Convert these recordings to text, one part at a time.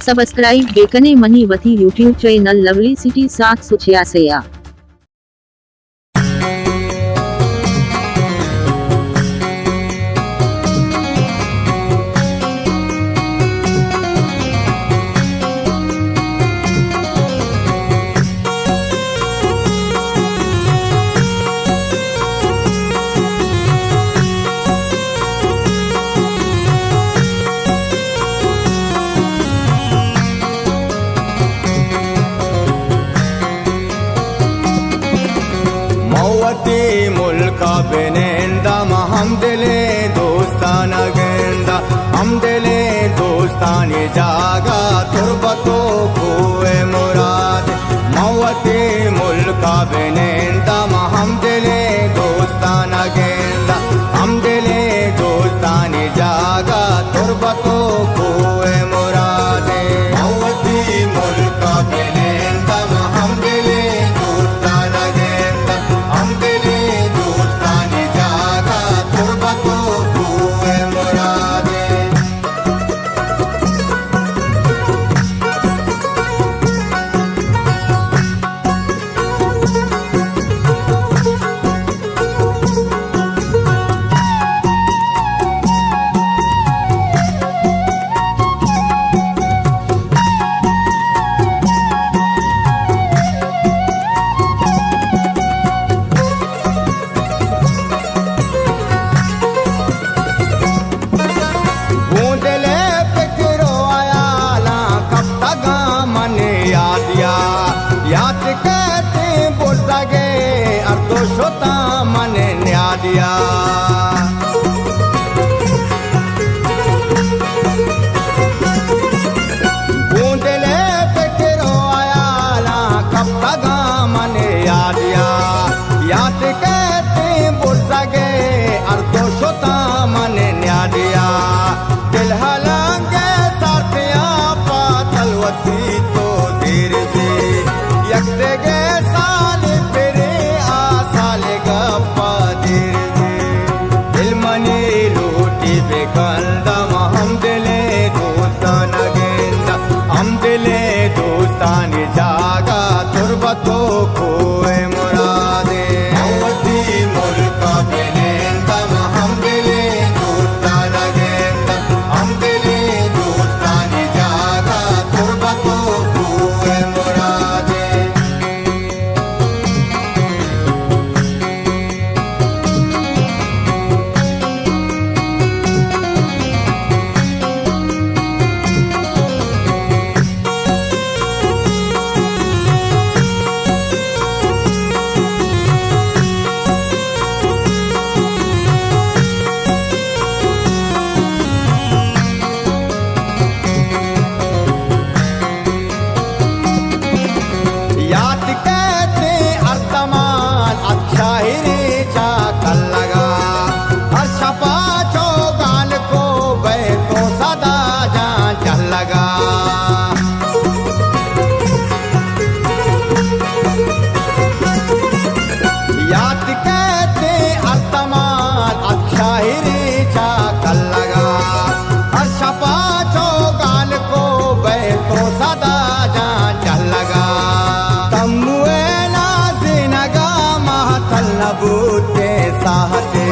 Subscribe બેકને મની વધી યુટ્યુબ ચેનલ લવલી સિટી 786। मुल्का बेनेंदा हमदिले दोस्तान गेंदा हमदिले दोस्तानी जागा तुरबतो कुए मुराद मौती मुल्का बेनेंदा हमदिले दोस्तान गेंदा हमदिले दोस्तानी जागा तुरबतो कुए मुराद मौती मुल्का बेनेंदा हमदिले दोस्तान गेंदा हमदिले दोस्तानी जागा तुरबतो कुए मुराद याद कहते बोल सके अब तो शोता मन न्या दिया बूंदले फिक्रो आया ला कब तक मन याद दिया याद कहते बोल सके अब तो शोता मन न्या दिया दिल हलांगे साथिया पातल वसी तो देर दे यक्तेगे साल फिरे आ साल गप्पा देर दे दिल मनी लूटी बेकंदा हम दिले दोस्तान गेंदा हम दिले दोस्तानी जागा तुरबतो कुए मुरादे मौती मुल्का बेनेंदा हम दिले दोस्तान गेंदा हम दिले दोस्तानी जागा तुरबतो कुए मुरादे याद कहते अर्तमान अच्छा ही रीचा कल लगा हर छपा चौगान को बे तो सदा जान चल लगा याद कहते अर्तमान अच्छा ही रीचा कल लगा हर छपा चौगान को बे तो सदा जान चल लगा नबूते साहते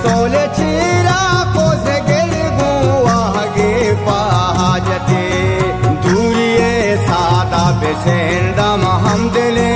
सोले चीरा को से गिर गुआगे पहाजते दूरिये सादा बेसेंदा हम दिले